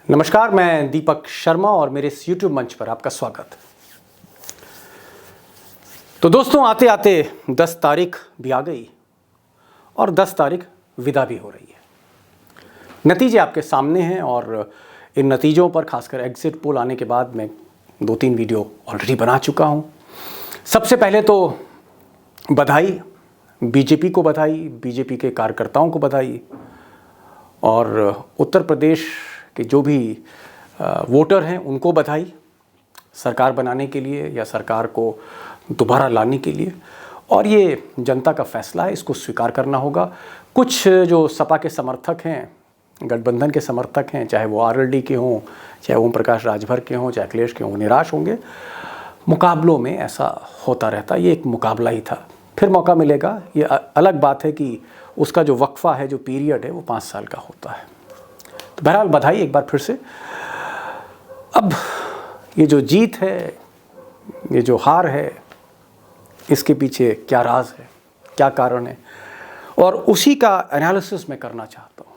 नमस्कार, मैं दीपक शर्मा और मेरे इस YouTube मंच पर आपका स्वागत। तो दोस्तों, आते आते 10 तारीख भी आ गई और 10 तारीख विदा भी हो रही है। नतीजे आपके सामने हैं और इन नतीजों पर खासकर एग्जिट पोल आने के बाद मैं 2-3 वीडियो ऑलरेडी बना चुका हूं। सबसे पहले तो बधाई, बीजेपी को बधाई, बीजेपी के कार्यकर्ताओं को बधाई और उत्तर प्रदेश कि जो भी वोटर हैं उनको बधाई सरकार बनाने के लिए या सरकार को दोबारा लाने के लिए। और ये जनता का फैसला है, इसको स्वीकार करना होगा। कुछ जो सपा के समर्थक हैं, गठबंधन के समर्थक हैं, चाहे वो आरएलडी के हों, चाहे ओम प्रकाश राजभर के हों, चाहे अखिलेश के हों, निराश होंगे। मुकाबलों में ऐसा होता रहता, ये एक मुकाबला ही था, फिर मौका मिलेगा। ये अलग बात है कि उसका जो वक्फा है, जो पीरियड है, वो 5 साल का होता है। तो बहरहाल बधाई एक बार फिर से। अब ये जो जीत है, ये जो हार है, इसके पीछे क्या राज है, क्या कारण है, और उसी का एनालिसिस मैं करना चाहता हूँ।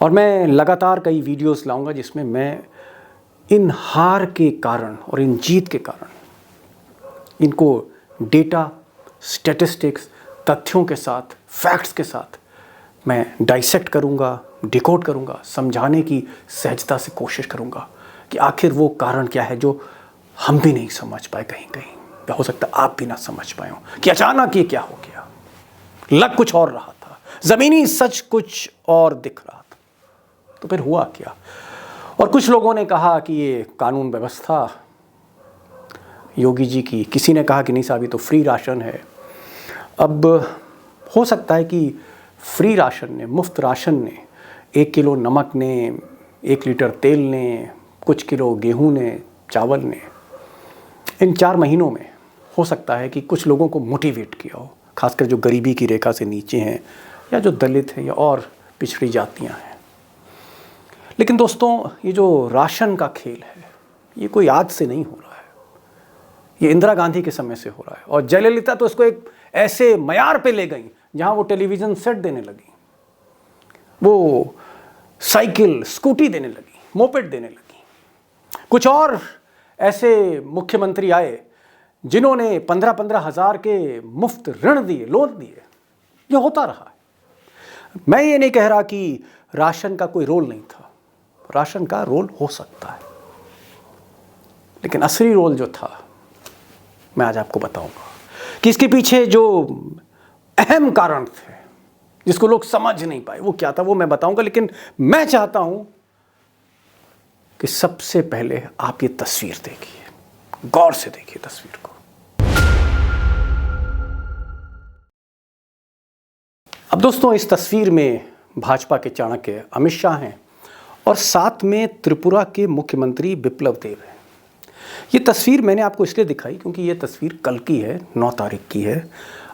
और मैं लगातार कई वीडियोस लाऊंगा जिसमें मैं इन हार के कारण और इन जीत के कारण इनको डेटा, स्टैटिस्टिक्स, तथ्यों के साथ, फैक्ट्स के साथ मैं डाइसेक्ट करूंगा, डिकोड करूंगा, समझाने की सहजता से कोशिश करूंगा कि आखिर वो कारण क्या है जो हम भी नहीं समझ पाए कहीं कहीं, या हो सकता है आप भी ना समझ पाए हो कि अचानक ये क्या हो गया। लग कुछ और रहा था, ज़मीनी सच कुछ और दिख रहा था, तो फिर हुआ क्या। और कुछ लोगों ने कहा कि ये कानून व्यवस्था योगी जी की, किसी ने कहा कि नहीं साहब ये तो फ्री राशन है। अब हो सकता है कि फ्री राशन ने, मुफ्त राशन ने, 1 किलो नमक ने, 1 लीटर तेल ने, कुछ किलो गेहूं ने, चावल ने, इन 4 महीनों में हो सकता है कि कुछ लोगों को मोटिवेट किया हो, खासकर जो गरीबी की रेखा से नीचे हैं या जो दलित हैं या और पिछड़ी जातियां हैं। लेकिन दोस्तों, ये जो राशन का खेल है, ये कोई आज से नहीं हो रहा है, ये इंदिरा गांधी के समय से हो रहा है। और जयललिता तो इसको एक ऐसे मयार पे ले गई जहां वो टेलीविज़न सेट देने लगी, वो साइकिल, स्कूटी देने लगी, मोपेड देने लगी। कुछ और ऐसे मुख्यमंत्री आए जिन्होंने 15-15 हज़ार के मुफ्त ऋण दिए, लोन दिए। ये होता रहा है। मैं ये नहीं कह रहा कि राशन का कोई रोल नहीं था, राशन का रोल हो सकता है, लेकिन असली रोल जो था मैं आज आपको बताऊंगा कि इसके पीछे जो अहम कारण थे जिसको लोग समझ नहीं पाए वो क्या था, वो मैं बताऊंगा। लेकिन मैं चाहता हूं कि सबसे पहले आप ये तस्वीर देखिए, गौर से देखिए तस्वीर को। अब दोस्तों, इस तस्वीर में भाजपा के चाणक्य अमित शाह हैं और साथ में त्रिपुरा के मुख्यमंत्री बिप्लब देब हैं। ये तस्वीर मैंने आपको इसलिए दिखाई क्योंकि ये तस्वीर कल की है, 9 तारीख की है।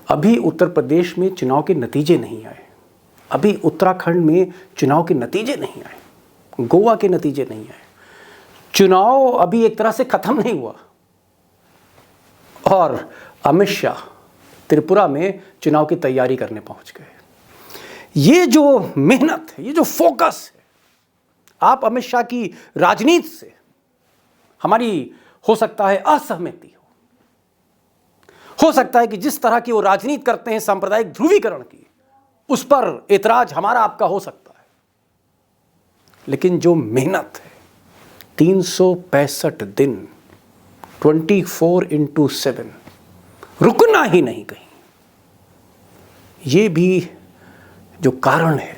अभी उत्तर प्रदेश में चुनाव के नतीजे नहीं आए, अभी उत्तराखंड में चुनाव के नतीजे नहीं आए, गोवा के नतीजे नहीं आए, चुनाव अभी एक तरह से खत्म नहीं हुआ और अमित शाह त्रिपुरा में चुनाव की तैयारी करने पहुंच गए। ये जो मेहनत है, ये जो फोकस है, आप अमित शाह की राजनीति से हमारी हो सकता है असहमति हो सकता है कि जिस तरह की वो राजनीति करते हैं सांप्रदायिक ध्रुवीकरण की, उस पर एतराज हमारा आपका हो सकता है। लेकिन जो मेहनत है, 365 दिन 24/7 रुकना ही नहीं कहीं, ये भी जो कारण है,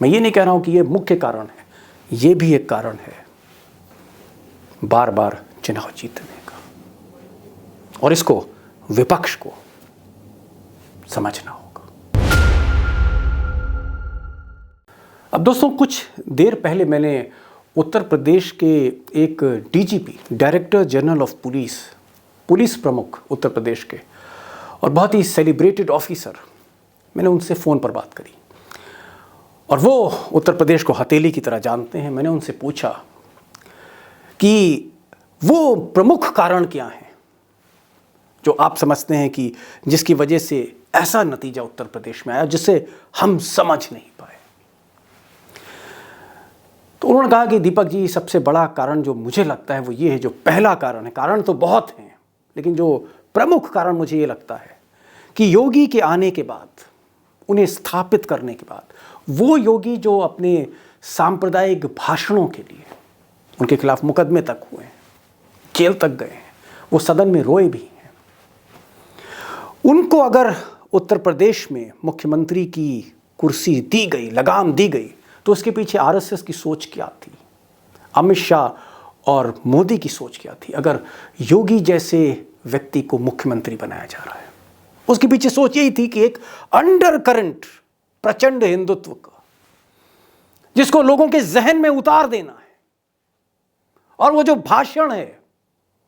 मैं ये नहीं कह रहा हूं कि ये मुख्य कारण है, ये भी एक कारण है बार बार चुनाव जीतने का, और इसको विपक्ष को समझना होगा। अब दोस्तों, कुछ देर पहले मैंने उत्तर प्रदेश के एक DGP, director general of police, police प्रमुख उत्तर प्रदेश के और बहुत ही सेलिब्रेटेड ऑफिसर, मैंने उनसे फ़ोन पर बात करी और वो उत्तर प्रदेश को हथेली की तरह जानते हैं। मैंने उनसे पूछा कि वो प्रमुख कारण क्या हैं जो आप समझते हैं कि जिसकी वजह से ऐसा नतीजा उत्तर प्रदेश में आया जिसे हम समझ नहीं पाए। उन्होंने कहा कि दीपक जी, सबसे बड़ा कारण जो मुझे लगता है वो ये है, जो पहला कारण है, कारण तो बहुत हैं, लेकिन जो प्रमुख कारण मुझे ये लगता है कि योगी के आने के बाद, उन्हें स्थापित करने के बाद, वो योगी जो अपने सांप्रदायिक भाषणों के लिए उनके खिलाफ मुकदमे तक हुए हैं, जेल तक गए हैं, वो सदन में रोए भी हैं, उनको अगर उत्तर प्रदेश में मुख्यमंत्री की कुर्सी दी गई, लगाम दी गई, तो उसके पीछे आरएसएस की सोच क्या थी, अमित शाह और मोदी की सोच क्या थी। अगर योगी जैसे व्यक्ति को मुख्यमंत्री बनाया जा रहा है, उसके पीछे सोच यही थी कि एक अंडर करंट प्रचंड हिंदुत्व का, जिसको लोगों के जहन में उतार देना है, और वो जो भाषण है,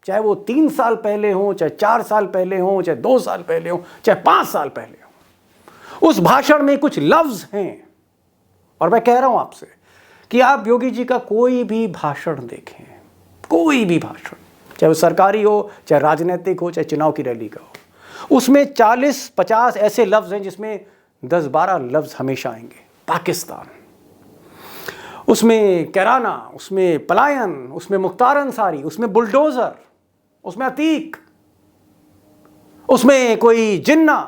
चाहे वो 3 साल पहले हो, चाहे 4 साल पहले हो, चाहे 2 साल पहले हो, चाहे 5 साल पहले हो, उस भाषण में कुछ लफ्ज हैं। और मैं कह रहा हूं आपसे कि आप योगी जी का कोई भी भाषण देखें, कोई भी भाषण, चाहे वो सरकारी हो, चाहे राजनीतिक हो, चाहे चुनाव की रैली का हो, उसमें 40-50 ऐसे लफ्ज हैं जिसमें 10-12 लफ्ज हमेशा आएंगे। पाकिस्तान, उसमें कैराना, उसमें पलायन, उसमें मुख्तार अंसारी, उसमें बुलडोजर, उसमें अतीक, उसमें कोई जिन्ना,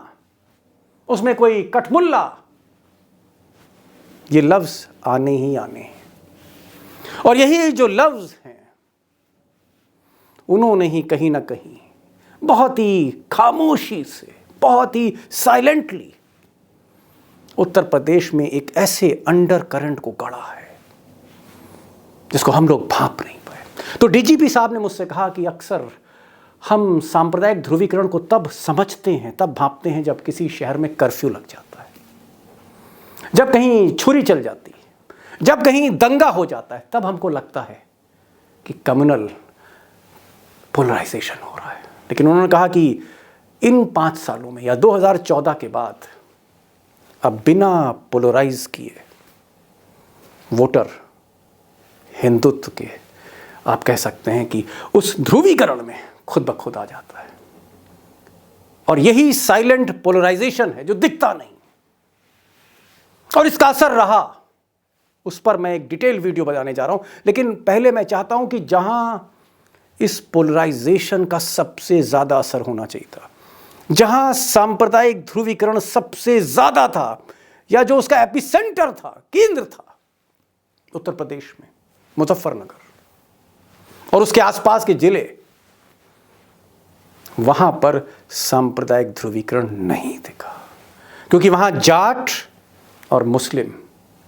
उसमें कोई कठमुल्ला, ये लफ्ज आने ही आने हैं। और यही जो लफ्ज हैं, उन्होंने ही कहीं ना कहीं बहुत ही खामोशी से, बहुत ही साइलेंटली उत्तर प्रदेश में एक ऐसे अंडर करंट को गढ़ा है जिसको हम लोग भांप नहीं पाए। तो डीजीपी साहब ने मुझसे कहा कि अक्सर हम सांप्रदायिक ध्रुवीकरण को तब समझते हैं, तब भांपते हैं जब किसी शहर में कर्फ्यू लग जाता है, जब कहीं छुरी चल जाती है, जब कहीं दंगा हो जाता है, तब हमको लगता है कि कम्युनल पोलराइजेशन हो रहा है। लेकिन उन्होंने कहा कि इन 5 सालों में या 2014 के बाद अब बिना पोलराइज किए वोटर हिंदुत्व के, आप कह सकते हैं कि उस ध्रुवीकरण में खुद ब खुद आ जाता है। और यही साइलेंट पोलराइजेशन है जो दिखता नहीं, और इसका असर रहा, उस पर मैं एक डिटेल वीडियो बनाने जा रहा हूं। लेकिन पहले मैं चाहता हूं कि जहां इस पोलराइजेशन का सबसे ज्यादा असर होना चाहिए था, जहां सांप्रदायिक ध्रुवीकरण सबसे ज्यादा था, या जो उसका एपिसेंटर था, केंद्र था, उत्तर प्रदेश में मुजफ्फरनगर और उसके आसपास के जिले, वहां पर सांप्रदायिक ध्रुवीकरण नहीं दिखा, क्योंकि वहां जाट और मुस्लिम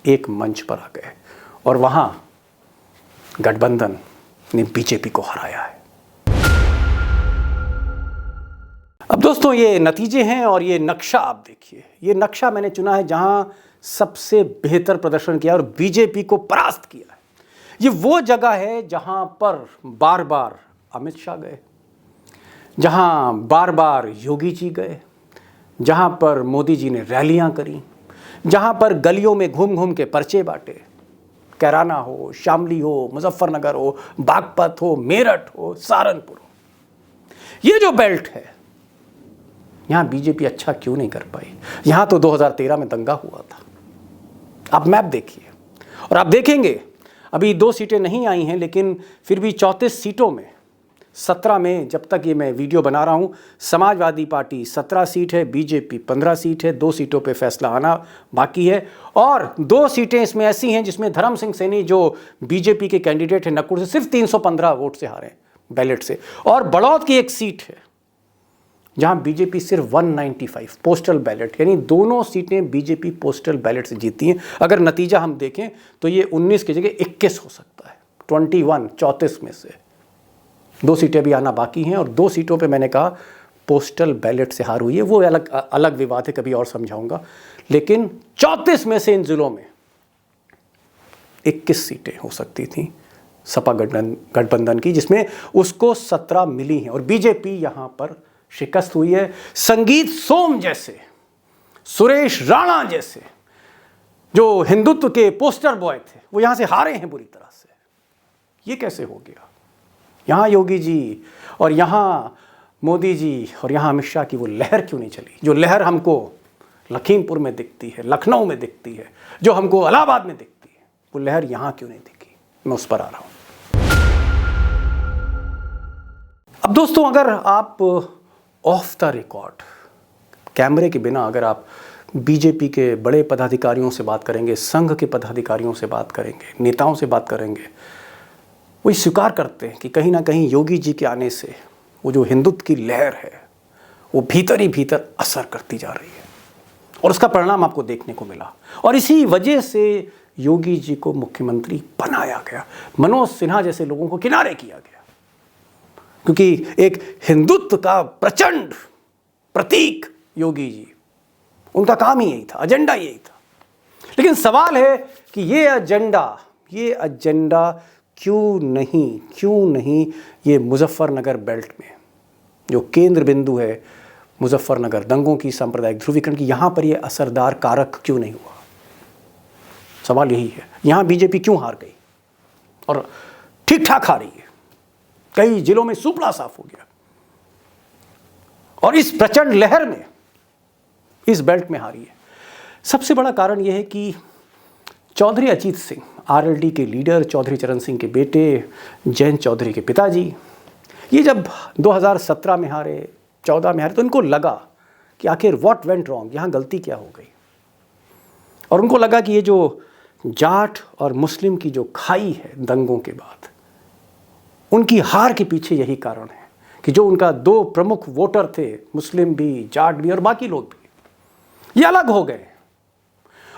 एक मंच पर आ गए, और वहां गठबंधन ने बीजेपी को हराया है। अब दोस्तों, ये नतीजे हैं और ये नक्शा आप देखिए। ये नक्शा मैंने चुना है जहां सबसे बेहतर प्रदर्शन किया और बीजेपी को परास्त किया है। ये वो जगह है जहां पर बार बार अमित शाह गए, जहां बार बार योगी जी गए, जहां पर मोदी जी ने रैलियां करी, जहां पर गलियों में घूम घूम के पर्चे बांटे, कैराना हो, शामली हो, मुजफ्फरनगर हो, बागपत हो, मेरठ हो, सहारनपुर हो। ये जो बेल्ट है, यहां बीजेपी अच्छा क्यों नहीं कर पाई? यहां तो 2013 में दंगा हुआ था। आप मैप देखिए और आप देखेंगे, अभी 2 सीटें नहीं आई हैं, लेकिन फिर भी 34 सीटों में 17 में, जब तक ये मैं वीडियो बना रहा हूँ, समाजवादी पार्टी 17 सीट है, बीजेपी 15 सीट है, 2 सीटों पे फैसला आना बाकी है, और 2 सीटें इसमें ऐसी हैं जिसमें धर्म सिंह सैनी जो बीजेपी के कैंडिडेट हैं नकुड़ से, सिर्फ 315 वोट से हारे बैलेट से, और बड़ौद की एक सीट है जहां बीजेपी सिर्फ 195 पोस्टल बैलेट, यानी दोनों सीटें बीजेपी पोस्टल बैलेट से जीती हैं। अगर नतीजा हम देखें तो ये 19 की जगह 21 हो सकता है। 21 34 में से 2 सीटें भी आना बाकी हैं, और 2 सीटों पे मैंने कहा पोस्टल बैलेट से हार हुई है, वो अलग विवाद है, कभी और समझाऊंगा। लेकिन 34 में से इन जिलों में 21 सीटें हो सकती थी सपा गठबंधन की, जिसमें उसको 17 मिली हैं, और बीजेपी यहां पर शिकस्त हुई है। संगीत सोम जैसे, सुरेश राणा जैसे जो हिंदुत्व के पोस्टर बॉय थे, वो यहां से हारे हैं बुरी तरह से। ये कैसे हो गया? यहां योगी जी और यहां मोदी जी और यहां अमित शाह की वो लहर क्यों नहीं चली, जो लहर हमको लखीमपुर में दिखती है, लखनऊ में दिखती है, जो हमको इलाहाबाद में दिखती है, वो लहर यहां क्यों नहीं दिखी? मैं उस पर आ रहा हूं। अब दोस्तों, अगर आप ऑफ द रिकॉर्ड कैमरे के बिना अगर आप बीजेपी के बड़े पदाधिकारियों से बात करेंगे, संघ के पदाधिकारियों से बात करेंगे, नेताओं से बात करेंगे, वो स्वीकार करते हैं कि कहीं ना कहीं योगी जी के आने से वो जो हिंदुत्व की लहर है वो भीतर ही भीतर असर करती जा रही है, और उसका परिणाम आपको देखने को मिला। और इसी वजह से योगी जी को मुख्यमंत्री बनाया गया, मनोज सिन्हा जैसे लोगों को किनारे किया गया, क्योंकि एक हिंदुत्व का प्रचंड प्रतीक योगी जी, उनका काम ही यही था, एजेंडा यही था। लेकिन सवाल है कि ये एजेंडा क्यों नहीं ये मुजफ्फरनगर बेल्ट में जो केंद्र बिंदु है, मुजफ्फरनगर दंगों की, सांप्रदायिक ध्रुवीकरण की, यहां पर ये असरदार कारक क्यों नहीं हुआ? सवाल यही है। यहां बीजेपी क्यों हार गई और ठीक ठाक हारी है, कई जिलों में सुपड़ा साफ हो गया, और इस प्रचंड लहर में इस बेल्ट में हारी है। सबसे बड़ा कारण यह है कि चौधरी अजीत सिंह, आरएलडी के लीडर, चौधरी चरण सिंह के बेटे, जयंत चौधरी के पिताजी, ये जब 2017 में हारे, 14 में हारे, तो इनको लगा कि आखिर व्हाट वेंट रॉन्ग, यहाँ गलती क्या हो गई। और उनको लगा कि ये जो जाट और मुस्लिम की जो खाई है दंगों के बाद, उनकी हार के पीछे यही कारण है कि जो उनका 2 प्रमुख वोटर थे, मुस्लिम भी, जाट भी और बाकी लोग भी, ये अलग हो गए।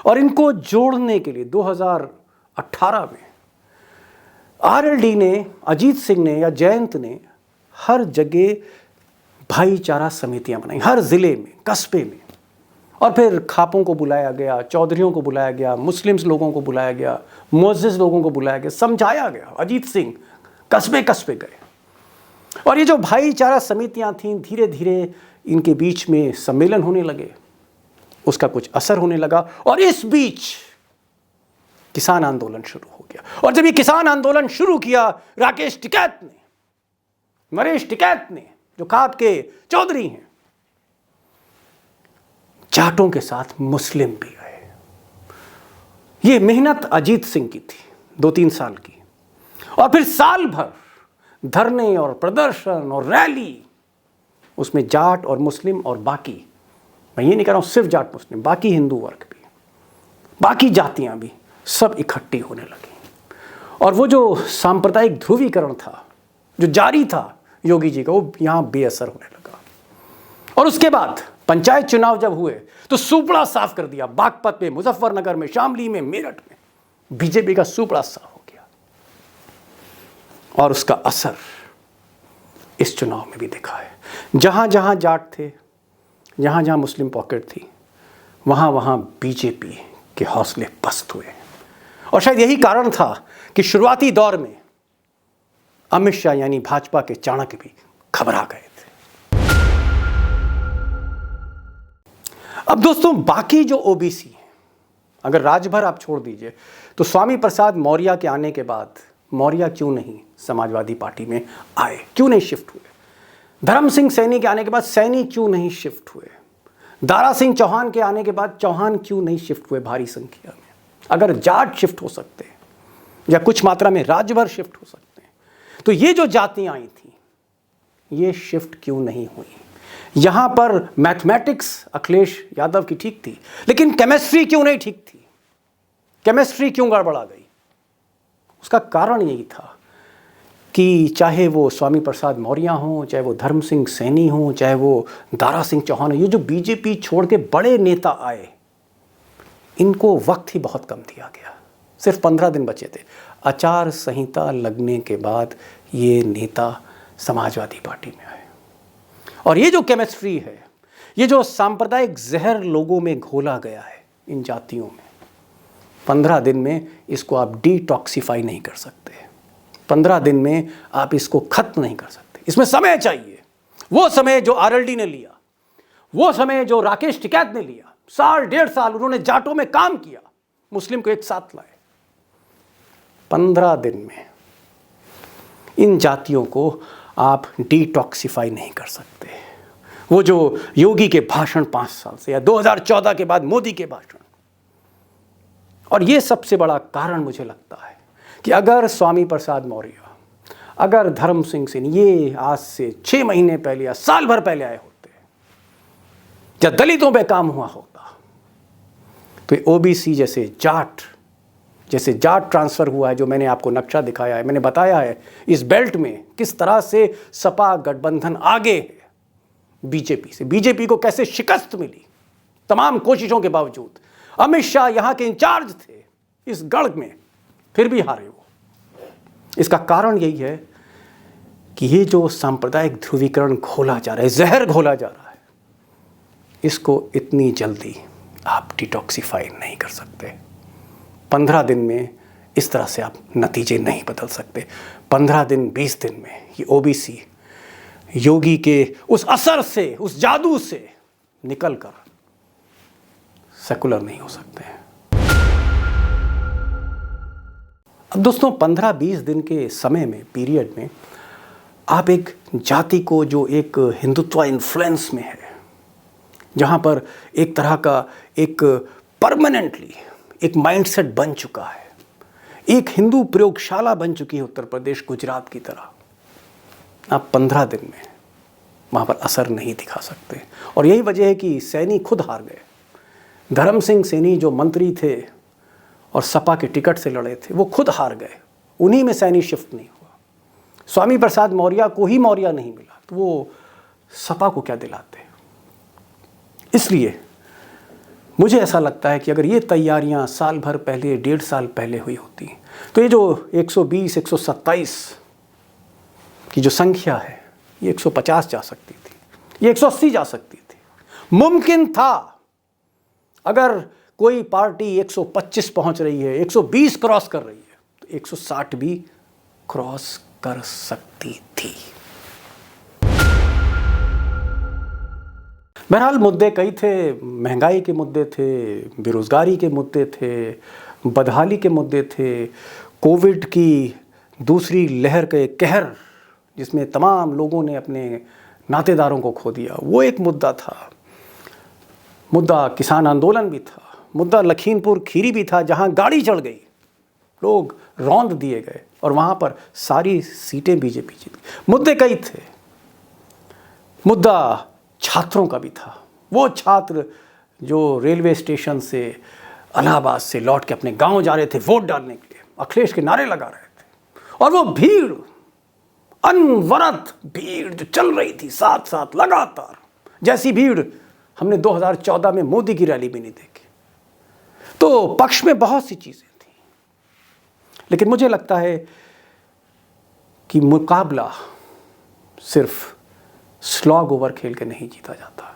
और इनको जोड़ने के लिए 2018 में आरएलडी ने, अजीत सिंह ने या जयंत ने हर जगह भाईचारा समितियां बनाई, हर जिले में, कस्बे में, और फिर खापों को बुलाया गया, चौधरियों को बुलाया गया, मुस्लिम्स लोगों को बुलाया गया, मुअज्जिज़ लोगों को बुलाया गया, समझाया गया। अजीत सिंह कस्बे कस्बे गए, और ये जो भाईचारा समितियां थीं, धीरे धीरे इनके बीच में सम्मेलन होने लगे, उसका कुछ असर होने लगा। और इस बीच किसान आंदोलन शुरू हो गया। और जब ये किसान आंदोलन शुरू किया, राकेश टिकैत ने, नरेश टिकैत ने, जो खाप के चौधरी हैं, जाटों के साथ मुस्लिम भी आए। ये मेहनत अजीत सिंह की थी 2-3 साल की, और फिर साल भर धरने और प्रदर्शन और रैली, उसमें जाट और मुस्लिम और बाकी, मैं ये नहीं कह रहा हूं सिर्फ जाट मुस्लिम, बाकी हिंदू वर्ग भी, बाकी जातियां भी, सब इकट्ठी होने लगी। और वो जो सांप्रदायिक ध्रुवीकरण था, जो जारी था योगी जी का, वो यहां बेअसर होने लगा। और उसके बाद पंचायत चुनाव जब हुए तो सुपड़ा साफ कर दिया। बागपत में, मुजफ्फरनगर में, शामली में, मेरठ में बीजेपी का सुपड़ा साफ हो गया, और उसका असर इस चुनाव में भी दिखा है। जहां जहां जाट थे, जहां जहां मुस्लिम पॉकेट थी, वहां वहां बीजेपी के हौसले पस्त हुए। और शायद यही कारण था कि शुरुआती दौर में अमित शाह यानी भाजपा के चाणक्य भी घबरा गए थे। अब दोस्तों, बाकी जो ओबीसी हैं, अगर राजभर आप छोड़ दीजिए, तो स्वामी प्रसाद मौर्य के आने के बाद मौर्य क्यों नहीं समाजवादी पार्टी में आए, क्यों नहीं शिफ्ट हुए? धर्म सिंह सैनी के आने के बाद सैनी क्यों नहीं शिफ्ट हुए? दारा सिंह चौहान के आने के बाद चौहान क्यों नहीं शिफ्ट हुए भारी संख्या में? अगर जाट शिफ्ट हो सकते हैं या कुछ मात्रा में राज्यभर शिफ्ट हो सकते हैं, तो ये जो जातियां आई थी, ये शिफ्ट क्यों नहीं हुई? यहां पर मैथमेटिक्स अखिलेश यादव की ठीक थी, लेकिन केमिस्ट्री क्यों नहीं ठीक थी? केमिस्ट्री क्यों गड़बड़ा गई? उसका कारण यही था कि चाहे वो स्वामी प्रसाद मौर्य हों, चाहे वो धर्म सिंह सैनी हों, चाहे वो दारा सिंह चौहान हो, ये जो बीजेपी छोड़ के बड़े नेता आए, इनको वक्त ही बहुत कम दिया गया। सिर्फ 15 दिन बचे थे। आचार संहिता लगने के बाद ये नेता समाजवादी पार्टी में आए। और ये जो केमिस्ट्री है, ये जो सांप्रदायिक जहर लोगों में घोला गया है इन जातियों में, 15 दिन में इसको आप डिटॉक्सिफाई नहीं कर सकते। 15 दिन में आप इसको खत्म नहीं कर सकते। इसमें समय चाहिए। वो समय जो आरएलडी ने लिया, वो समय जो राकेश टिकैत ने लिया, 1.5 साल उन्होंने जाटों में काम किया, मुस्लिम को एक साथ लाए। 15 दिन में इन जातियों को आप डिटॉक्सिफाई नहीं कर सकते। वो जो योगी के भाषण 5 साल से, या 2014 के बाद मोदी के भाषण, और ये सबसे बड़ा कारण मुझे लगता है कि अगर स्वामी प्रसाद मौर्य, अगर धर्म सिंह सैनी ये आज से 6 महीने पहले या साल भर पहले आए होते, या दलितों पे काम हुआ होता, तो ओबीसी जैसे जाट ट्रांसफ़र हुआ है, जो मैंने आपको नक्शा दिखाया है, मैंने बताया है इस बेल्ट में किस तरह से सपा गठबंधन आगे है बीजेपी से, बीजेपी को कैसे शिकस्त मिली तमाम कोशिशों के बावजूद। अमित शाह यहाँ के इंचार्ज थे इस गढ़ में, फिर भी हारे वो। इसका कारण यही है कि ये जो सांप्रदायिक ध्रुवीकरण घोला जा रहा है, जहर घोला जा रहा है, इसको इतनी जल्दी आप डिटॉक्सिफाई नहीं कर सकते। 15 दिन में इस तरह से आप नतीजे नहीं बदल सकते। 15 दिन 20 दिन में ये ओबीसी योगी के उस असर से, उस जादू से निकलकर सेकुलर नहीं हो सकते हैं। अब दोस्तों 15-20 दिन के समय में, पीरियड में, आप एक जाति को जो एक हिंदुत्व इन्फ्लुएंस में है, जहाँ पर एक तरह का एक परमानेंटली एक माइंडसेट बन चुका है, एक हिंदू प्रयोगशाला बन चुकी है उत्तर प्रदेश, गुजरात की तरह, आप 15 दिन में वहाँ पर असर नहीं दिखा सकते। और यही वजह है कि सैनी खुद हार गए। धर्म सिंह सैनी जो मंत्री थे और सपा के टिकट से लड़े थे, वो खुद हार गए, उन्हीं में सैनी शिफ्ट नहीं हुआ। स्वामी प्रसाद मौर्य को ही मौर्य नहीं मिला, तो वो सपा को क्या दिलाते। इसलिए मुझे ऐसा लगता है कि अगर ये तैयारियां साल भर पहले, 1.5 साल पहले हुई होती, तो ये जो 120, 127 की जो संख्या है, ये 150 जा सकती थी, ये 180 जा सकती थी। मुमकिन था अगर कोई पार्टी 125 पहुंच रही है, 120 क्रॉस कर रही है, तो 160 भी क्रॉस कर सकती थी। बहरहाल मुद्दे कई थे, महंगाई के मुद्दे थे, बेरोजगारी के मुद्दे थे, बदहाली के मुद्दे थे, कोविड की दूसरी लहर के कहर जिसमें तमाम लोगों ने अपने नातेदारों को खो दिया, वो एक मुद्दा था। मुद्दा किसान आंदोलन भी था, मुद्दा लखीमपुर खीरी भी था, जहां गाड़ी चढ़ गई, लोग रौंद दिए गए और वहां पर सारी सीटें बीजेपी जीत गई। मुद्दे कई थे। मुद्दा छात्रों का भी था, वो छात्र जो रेलवे स्टेशन से, इलाहाबाद से लौट के अपने गांव जा रहे थे वोट डालने के लिए, अखिलेश के नारे लगा रहे थे, और वो भीड़, अनवरत भीड़ जो चल रही थी साथ साथ लगातार, जैसी भीड़ हमने 2014 में मोदी की रैली भी नहीं देखी। तो पक्ष में बहुत सी चीजें थी, लेकिन मुझे लगता है कि मुकाबला सिर्फ स्लॉग ओवर खेल के नहीं जीता जाता।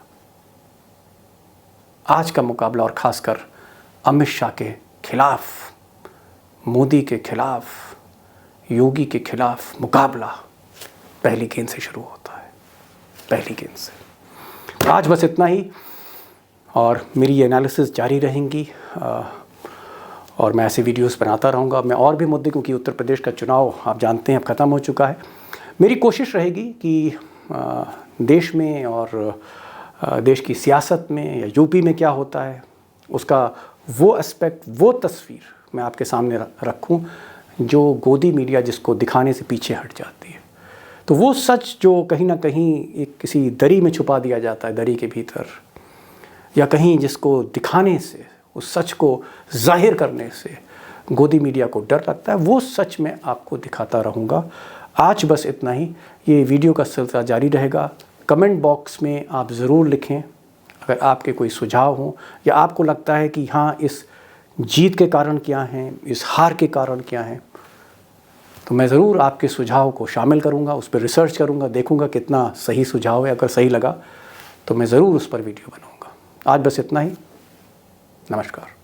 आज का मुकाबला, और खासकर अमित शाह के खिलाफ, मोदी के खिलाफ, योगी के खिलाफ मुकाबला पहली गेंद से शुरू होता है, पहली गेंद से। आज बस इतना ही, और मेरी एनालिसिस जारी रहेंगी, और मैं ऐसे वीडियोस बनाता रहूँगा। मैं और भी मुद्दे, क्योंकि उत्तर प्रदेश का चुनाव आप जानते हैं अब ख़त्म हो चुका है, मेरी कोशिश रहेगी कि देश में और देश की सियासत में या यूपी में क्या होता है, उसका वो एस्पेक्ट, वो तस्वीर मैं आपके सामने रखूं जो गोदी मीडिया जिसको दिखाने से पीछे हट जाती है। तो वो सच जो कहीं ना कहीं एक किसी दरी में छुपा दिया जाता है, दरी के भीतर, या कहीं जिसको दिखाने से, उस सच को जाहिर करने से गोदी मीडिया को डर लगता है, वो सच मैं आपको दिखाता रहूँगा। आज बस इतना ही। ये वीडियो का सिलसिला जारी रहेगा। कमेंट बॉक्स में आप ज़रूर लिखें अगर आपके कोई सुझाव हों, या आपको लगता है कि हाँ, इस जीत के कारण क्या हैं, इस हार के कारण क्या हैं, तो मैं ज़रूर आपके सुझाव को शामिल करूँगा, उस पर रिसर्च करूँगा, देखूँगा कितना सही सुझाव है। अगर सही लगा तो मैं ज़रूर उस पर वीडियो बनाऊँगा। आज बस इतना ही। नमस्कार।